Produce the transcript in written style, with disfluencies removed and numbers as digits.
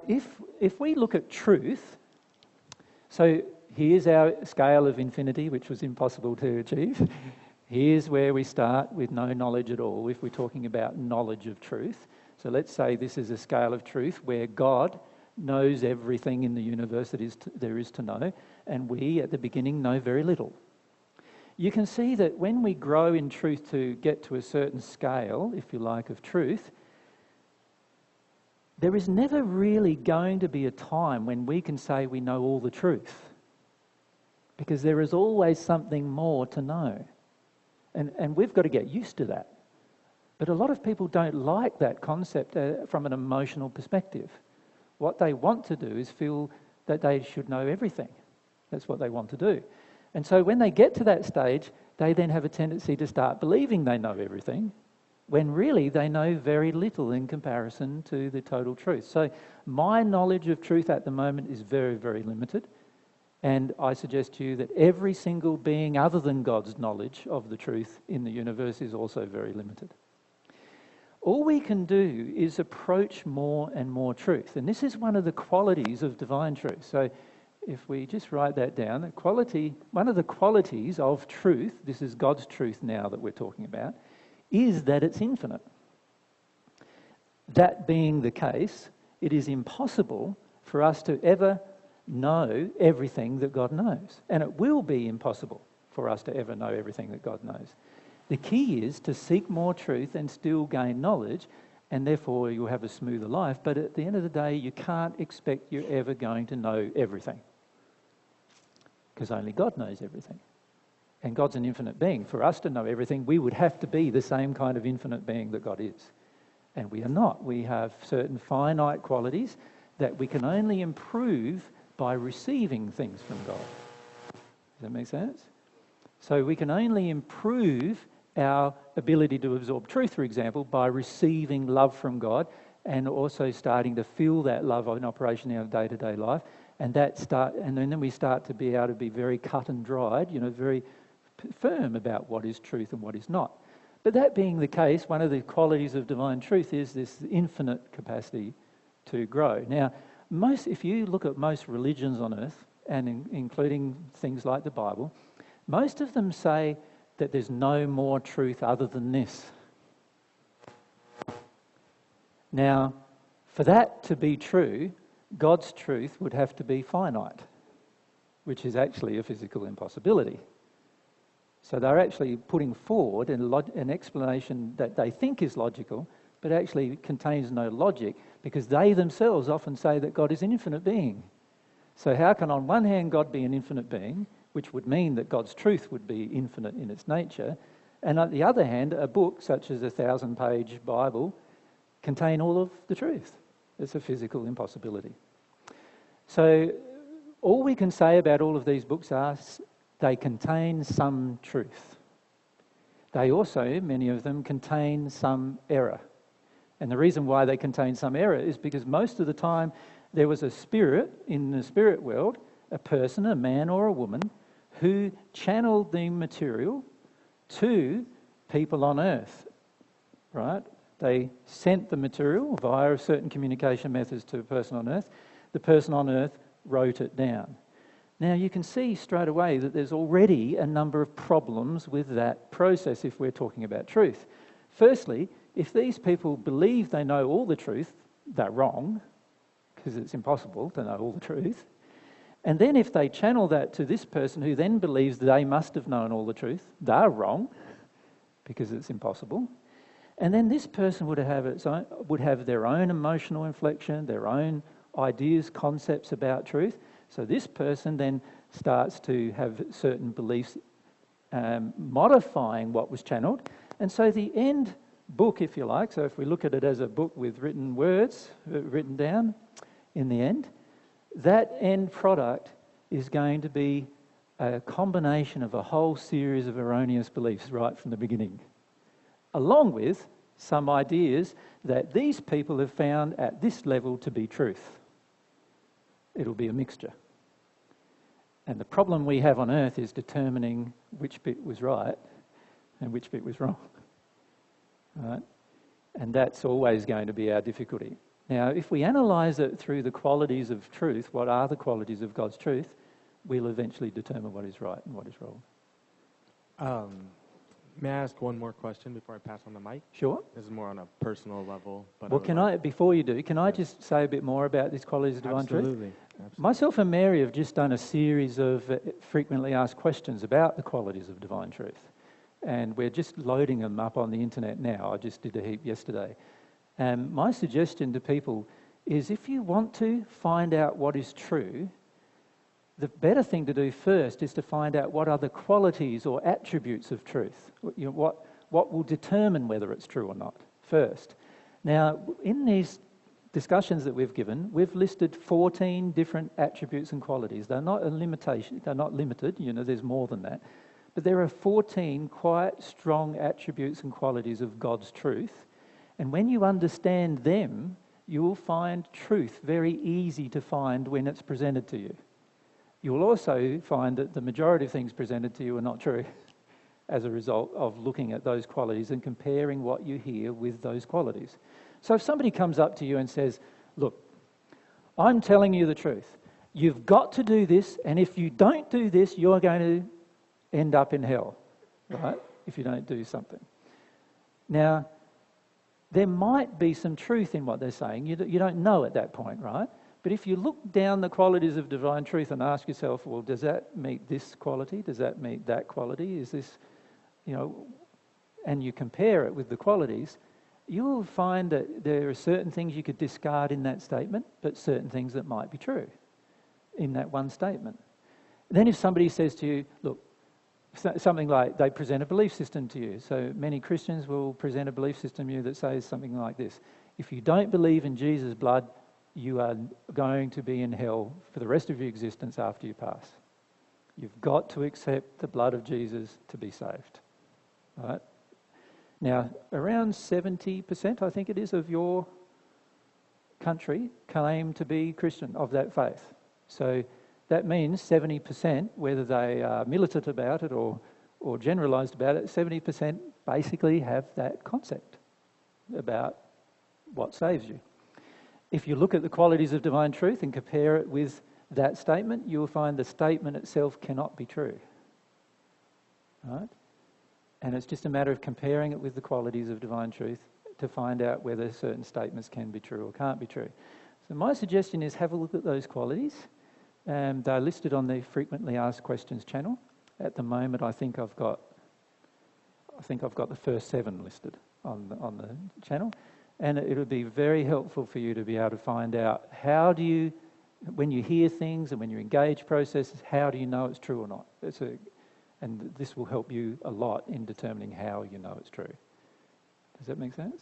if we look at truth, so here's our scale of infinity, which was impossible to achieve. Here's where we start with no knowledge at all, if we're talking about knowledge of truth. So let's say this is a scale of truth where God knows everything in the universe that there is to know, and we at the beginning know very little. You can see that when we grow in truth to get to a certain scale, if you like, of truth, there is never really going to be a time when we can say we know all the truth, because there is always something more to know. And we've got to get used to that. But a lot of people don't like that concept from an emotional perspective. What they want to do is feel that they should know everything. That's what they want to do. And so when they get to that stage, they then have a tendency to start believing they know everything, when really they know very little in comparison to the total truth. So my knowledge of truth at the moment is very, very limited. And I suggest to you that every single being other than God's knowledge of the truth in the universe is also very limited. All we can do is approach more and more truth. And this is one of the qualities of divine truth. So if we just write that down, one of the qualities of truth, this is God's truth now that we're talking about, is that it's infinite. That being the case, it is impossible for us to ever know everything that God knows. And it will be impossible for us to ever know everything that God knows. The key is to seek more truth and still gain knowledge, and therefore you'll have a smoother life. But at the end of the day, you can't expect you're ever going to know everything, because only God knows everything. And God's an infinite being. For us to know everything, we would have to be the same kind of infinite being that God is. And we are not. We have certain finite qualities that we can only improve by receiving things from God. Does that make sense? So we can only improve our ability to absorb truth, for example, by receiving love from God and also starting to feel that love in operation in our day-to-day life. And then we start to be able to be very cut and dried, very firm about what is truth and what is not. But that being the case, one of the qualities of divine truth is this infinite capacity to grow. Now, if you look at most religions on earth, and including things like the Bible, most of them say that there's no more truth other than this. Now, for that to be true, God's truth would have to be finite, which is actually a physical impossibility. So they're actually putting forward an explanation that they think is logical, but actually contains no logic, because they themselves often say that God is an infinite being. So how can on one hand God be an infinite being, which would mean that God's truth would be infinite in its nature, and on the other hand, a book such as a 1,000-page Bible contain all of the truth? It's a physical impossibility. So all we can say about all of these books are they contain some truth. They also, many of them, contain some error. And the reason why they contain some error is because most of the time there was a spirit in the spirit world, a person, a man or a woman, who channeled the material to people on earth, right? They sent the material via certain communication methods to a person on earth. The person on earth wrote it down. Now, you can see straight away that there's already a number of problems with that process if we're talking about truth. Firstly, if these people believe they know all the truth, they're wrong, because it's impossible to know all the truth. And then if they channel that to this person who then believes they must have known all the truth, they're wrong, because it's impossible. And then this person would have their own emotional inflection, their own ideas, concepts about truth. So this person then starts to have certain beliefs modifying what was channeled. And so the end book, if you like, so if we look at it as a book with written words written down in the end, that end product is going to be a combination of a whole series of erroneous beliefs right from the beginning, along with some ideas that these people have found at this level to be truth. It'll be a mixture. And the problem we have on earth is determining which bit was right and which bit was wrong. Right? And that's always going to be our difficulty. Now, if we analyse it through the qualities of truth, what are the qualities of God's truth, we'll eventually determine what is right and what is wrong. May I ask one more question before I pass on the mic? Sure. This is more on a personal level. But Well, before you do, can I just say a bit more about these qualities of divine truth? Absolutely. Myself and Mary have just done a series of frequently asked questions about the qualities of divine truth. And we're just loading them up on the internet now. I just did a heap yesterday. And my suggestion to people is if you want to find out what is true, the better thing to do first is to find out what are the qualities or attributes of truth. What will determine whether it's true or not first. Now, in these discussions that we've given, we've listed 14 different attributes and qualities. They're not a limitation. They're not limited. There's more than that. But there are 14 quite strong attributes and qualities of God's truth. And when you understand them, you will find truth very easy to find when it's presented to you. You will also find that the majority of things presented to you are not true as a result of looking at those qualities and comparing what you hear with those qualities. So if somebody comes up to you and says, look, I'm telling you the truth. You've got to do this, and if you don't do this, you're going to end up in hell, right? If you don't do something. Now, there might be some truth in what they're saying. You don't know at that point, right? But if you look down the qualities of divine truth and ask yourself, well, does that meet this quality? Does that meet that quality? Is this, and you compare it with the qualities, you will find that there are certain things you could discard in that statement, but certain things that might be true in that one statement. Then if somebody says to you, look, something like they present a belief system to you. So many Christians will present a belief system to you that says something like this. If you don't believe in Jesus' blood, you are going to be in hell for the rest of your existence after you pass. You've got to accept the blood of Jesus to be saved. Right? Now, around 70%, I think it is, of your country claim to be Christian, of that faith. So that means 70%, whether they are militant about it or generalised about it, 70% basically have that concept about what saves you. If you look at the qualities of divine truth and compare it with that statement, you will find the statement itself cannot be true. Right? And it's just a matter of comparing it with the qualities of divine truth to find out whether certain statements can be true or can't be true. So my suggestion is have a look at those qualities. They're listed on the frequently asked questions channel. At the moment, I think I've got the first 7 listed on the channel. And it would be very helpful for you to be able to find out when you hear things and when you engage processes, how do you know it's true or not? And this will help you a lot in determining how you know it's true. Does that make sense?